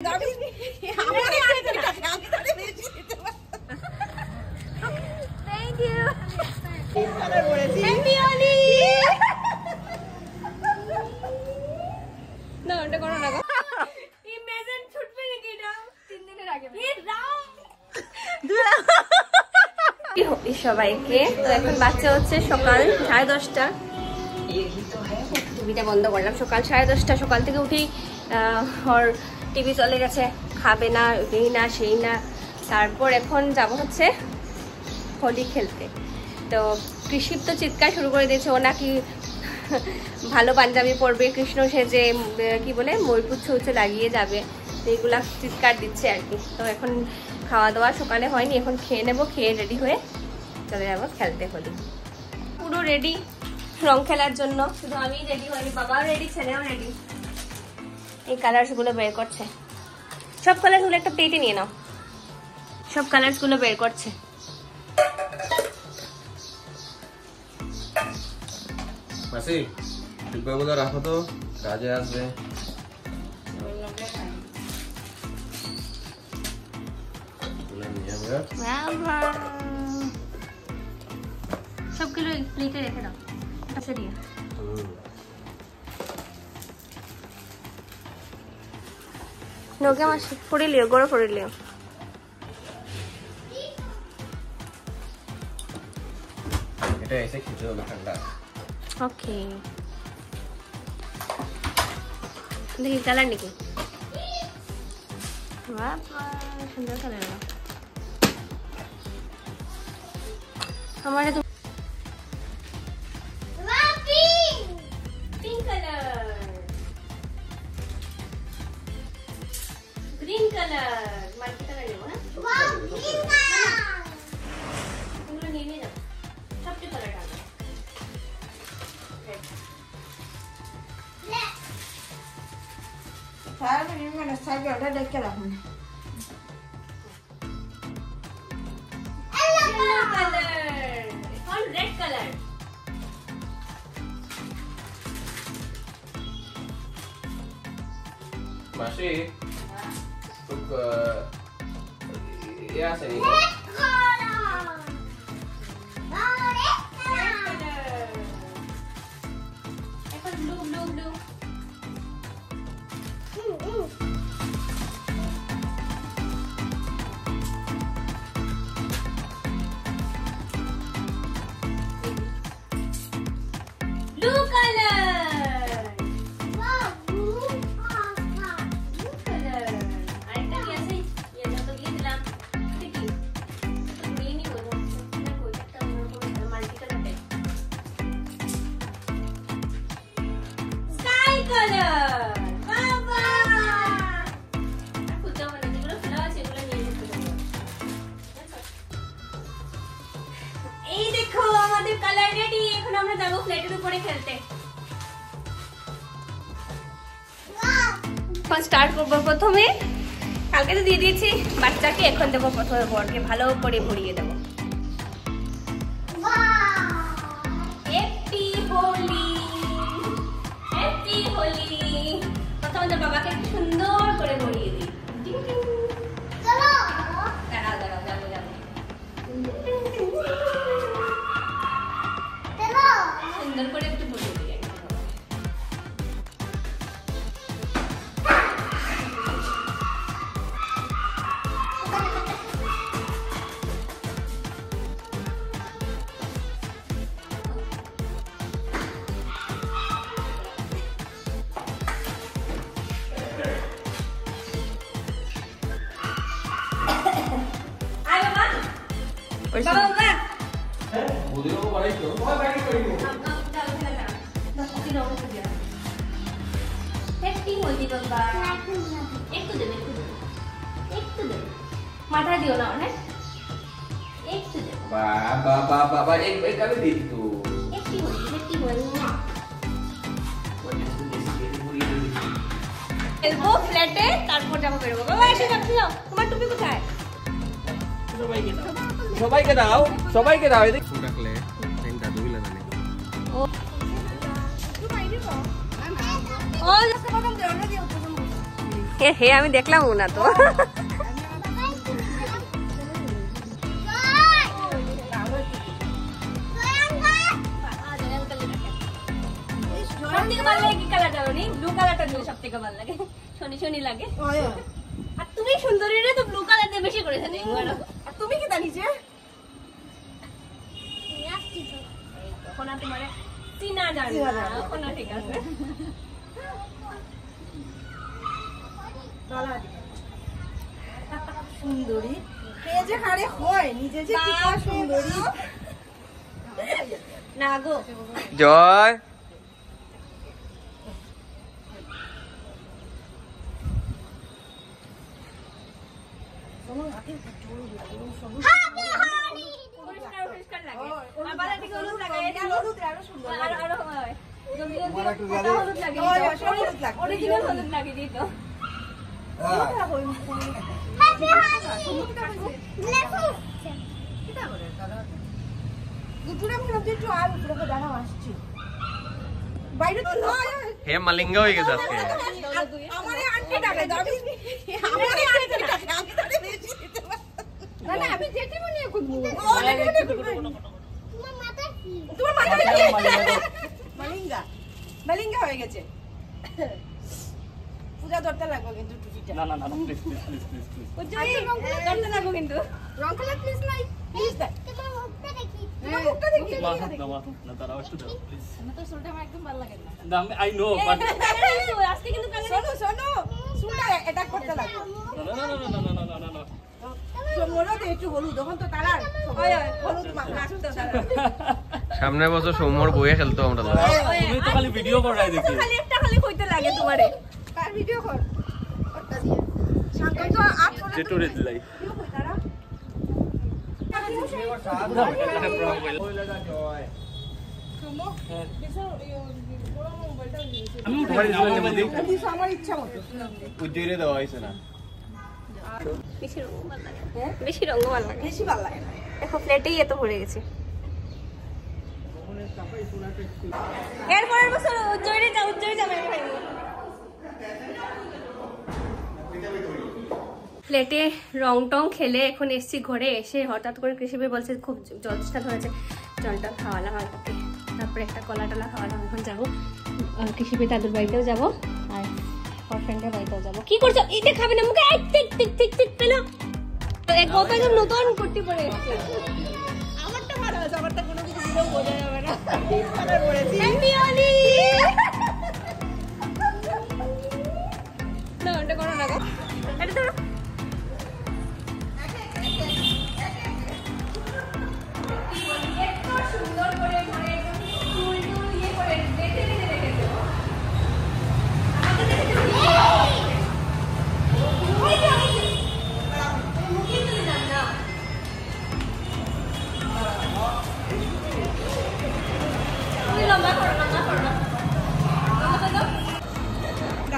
Thank you. Happy Holi. No, এটা করো না গো। Imagine ছুটবে নাকি এটা 3 দিনের আগে। এ রাম। সবাইকে তো এখন বাচ্চা হচ্ছে সকাল 10:30টা। টিভিটা বন্ধ করলাম। সকাল 10:30টা, সকাল থেকে উঠেই ওর টিভি চলে গেছে, খাবে না, এই না সেই না। তারপর এখন যাব হচ্ছে হোলি খেলতে। তো কৃষিপ তো চিৎকার শুরু করে দিয়েছে, ও নাকি ভালো পাঞ্জাবি পরবে, কৃষ্ণ সেজে কি বলে ময়ূরপুচ্ছ উচ্ছে লাগিয়ে যাবে, এইগুলা চিৎকার দিচ্ছে আর কি। তো এখন খাওয়া দাওয়া সকালে হয়নি, এখন খেয়ে নেবো, খেয়ে রেডি হয়ে চলে যাবো খেলতে হোলি। পুরো রেডি রং খেলার জন্য, শুধু আমি রেডি হয়নি, বাবাও রেডি, ছেলেও রেডি। এই কালার্স গুলো বের করছে, সব কালার্স গুলো একটা প্লেটে নিয়ে নাও, সব কালার্স গুলো বের করছে। মাসি ডিব্বাগুলো রাখো তো, কাজে আসবে। সবগুলো প্লেটে রেখে দাও, সরিয়ে নোকে মাসি পড়ে লিও, গড়ে পড়ে লিও। এটা এসে খেতে হবে ঠান্ডা। ওকে, দেখি কালার নাকি, বাবা সুন্দর কালার। আমার তো pink colour, green colour, multi colour নেবো না, এগুলো নিয়ে নিয়ে যাবো, সবচেয়ে কালারটা আনবো। রেড কালার, মাসি খুব ইয়ে আসেনি এখন blue blue blue. Blue color. Wow, blue color. Blue color. আরেকটা কি আছে? এটা তো দিয়ে দিলাম। দেখি। গ্রিনই বলো। না কই একটা multi colour type. Sky color. বাবা। খুঁজে মানে যেগুলো ফেলা আছে এগুলো নিয়ে যেতে হবে। এই দেখো আমাদের কালার রেডি। এখন আমরা যাব ফ্ল্যাটের উপরে খেলতে। এখন স্টার্ট করব প্রথমে, কালকে তো দিয়ে দিয়েছি বাচ্চাকে, এখন দেবো প্রথমে বড়কে, ভালো করে ভরিয়ে দেবো। Happy Holi, happy Holi. প্রথমে তো বাবাকে একটু সুন্দর করে ভরিয়ে দিই। দাঁড়াও দাঁড়াও, যাবো যাবো। সুন্দর করে একটু ভরিয়ে দিই। আয় বাবা, বাবা বাবা বুদিও বাড়াই তো ওই বাড়ি করি গো। মাথা দিও না, হ্যাঁ একটু দে বাবা বাবা এক কালে দিই তো একটু হই না। খেলবো ফ্ল্যাটে, তারপর যাবো বেরোবো। বাবা এসে যাচ্ছি, তোমার টুপি কোথায়? সবাইকে দাও, সবাইকে দাও। এদিক রাখলে টেনটা দুইলা জানে ও ও জাস্ট কথা বলতে অন্য দিও তো। হে আমি দেখলাম না তো। শনি লাগে আর তুমি সুন্দরী রে তো ব্লু কালার দিয়ে বেশি করেছে না। আর তুমি কি জানিছে তখন আর তোমার চিনা জানি না এখন ঠিক আছে। সুন্দরী কে যে হারে হয় নিজে যে কি সুন্দরী না গো জয় হে মালিঙ্গ হয়ে গেছে আজকে। মালিঙ্গা হয়ে গেছে। পূজা ধরতে লাগবে কিন্তু টুপিটা। না না না please please please please please ধরতে লাগবো কিন্তু রং কালার প্লিজ নাই প্লিজ দা তোমার মুখটা দেখি তোমার মুখটা দেখি না তারাও একটু দাও প্লিজ। না তো সোলটা আমার একদম ভালো লাগে না। দাম আই নো বাট আজকে কিন্তু শোনো শোনো সুন্দর এটা করতে লাগবে। না না না না না না না না মোরও তো একটু হলুদ তখন তো তারার হলুদ মাখতে সামনে বছর সৌম্যর বইয়ে খেলতো আমরা। তুমি তো খালি ভিডিও করাই দেখি খালি একটা খালি কইতে লাগে তোমারে কার ভিডিও কর ওটা দিয়ে সামনে তো আট করে চেটুরে দিলাই ভিডিও কই তারা আমার ইচ্ছা মতো উজ্জয়িনী দেওয়া হয়েছে না। বেশি রঙ ভালো লাগে বেশি রঙ ভালো লাগে বেশি ভালো লাগে না। দেখো প্লেটেই এত ভরে গেছে। এরপরের বছর উজ্জয়িনী যাবে প্লেটে রং টং খেলে এখন এসছি ঘরে এসে হঠাৎ করে কৃষিবে বলছে খুব জলটা ধরেছে, জলটা খাওয়ালাম আর তাকে, তারপরে একটা কলা টলা খাওয়ালাম। এখন যাবো কৃষিবে দাদুর বাড়িতেও যাবো আর ফ্রেন্ডের বাড়িতেও যাবো। কি করছো? এটা খাবে না মুখে পেলো এক গত একদম নতুন কুর্তি পরে এসছে। আমারটা ভালো আছে, আমারটা কোনো কিছু দিলেও বোঝা যাবে না। পিস কালার পরেছি। হ্যাপি হোলি। না ওটা করো না গো, এটা ধরো। সুন্দর করে ঘরে চুল টুল ইয়ে করে দেখে রেখেছো।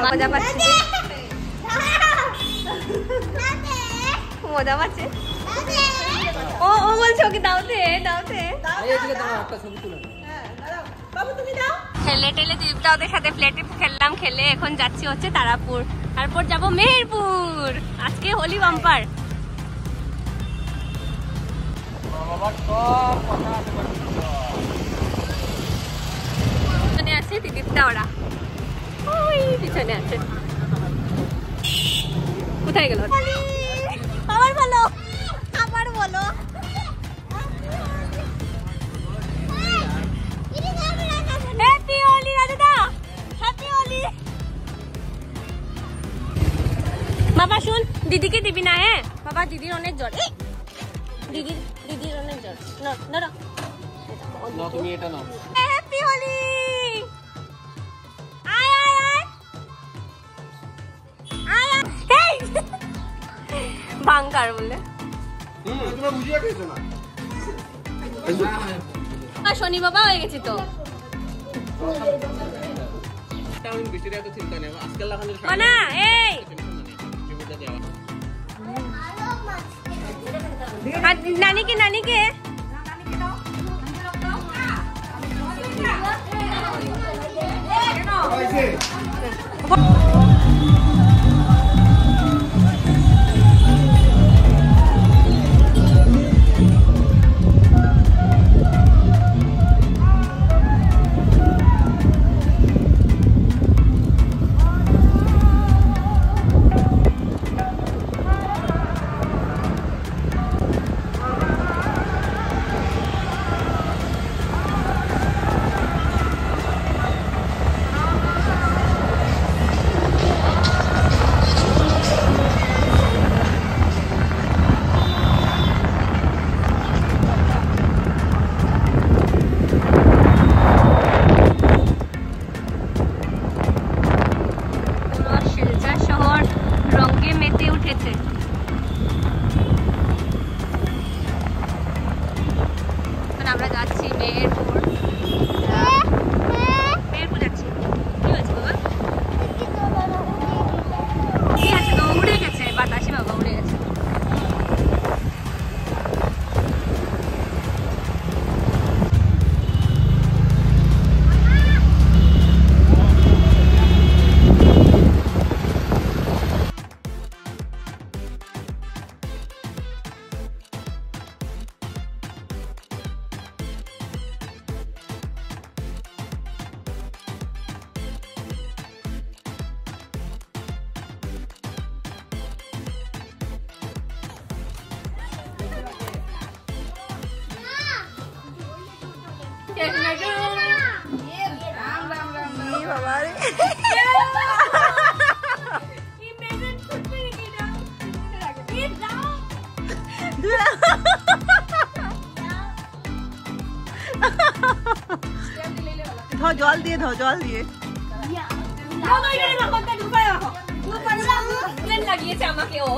মজা পাচ্ছে, মজা পাচ্ছে। ও ও বলছে ওকে দাওতে দাওতে বাবু তুমি দাও। খেলে টেলে দীপদা ওদের সাথে প্লেটে খেললাম, খেলে এখন যাচ্ছি হচ্ছে তারাপুর, তারপর যাবো মেহেরপুর। আজকে হোলি বাম্পার। পিছনে আছে দীপদা, ওরা ওই পিছনে আছে। কোথায় গেল? আবার বলো, আবার বলো। হ্যাপি হোলি রাজুদা, হ্যাপি হোলি। বাবা শুন, দিদিকে দিবি না? হ্যাঁ বাবা, দিদির অনেক জ্বর। দিদির অনেক জ্বর। না তুমি এটা নাও। হ্যাপি হোলি। ভাঙ্গার বলে শনি বাবা হয়ে গেছি তো। না এই নানিকে নানিকে উঠেছে। আমরা যাচ্ছি মেহেরপুর। মেহেরপুর যাচ্ছি। কি হয়েছে বাবা? কি আছে তো? উড়ে গেছে বাতাসে বাবা, উড়ে গেছে। জল দিয়ে দাও, জল দিয়ে লাগিয়েছে আমাকে ও।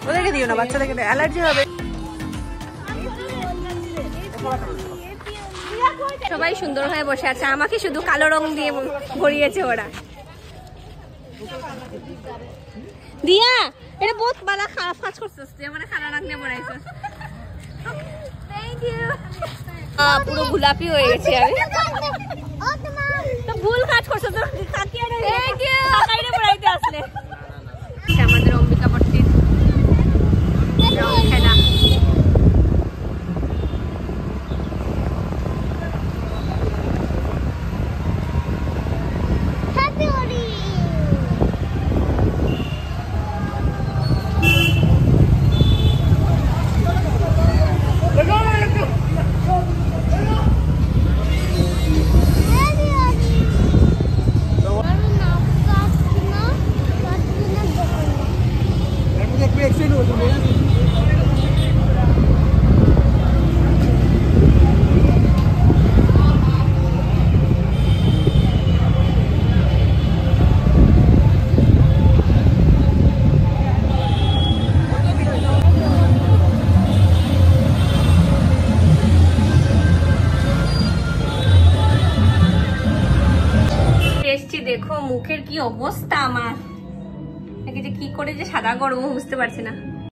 ওদেরকে দিও না, বাচ্চাদেরকে অ্যালার্জি হবে। সবাই সুন্দর হয়ে বসে আছে, আমাকে শুধু কালো রং দিয়ে ভরিয়েছে ওরা। দিয়া এটা বহুত বালা খারাপ কাজ করছিস তুই, মানে খারাপ রং দিয়ে ভরাইছিস। Thank you. পুরো গোলাপি হয়ে গেছে আমি। তো ভুল কাজ করছিস তো, কাকিয়া রে। Thank you. কাকাইরে ভরাইতে আসলে। আমাদের অম্বিকাপট্টির রং খেলা। দেখো মুখের কি অবস্থা আমার, নাকি যে কি করে যে সাদা করবো বুঝতে পারছি না।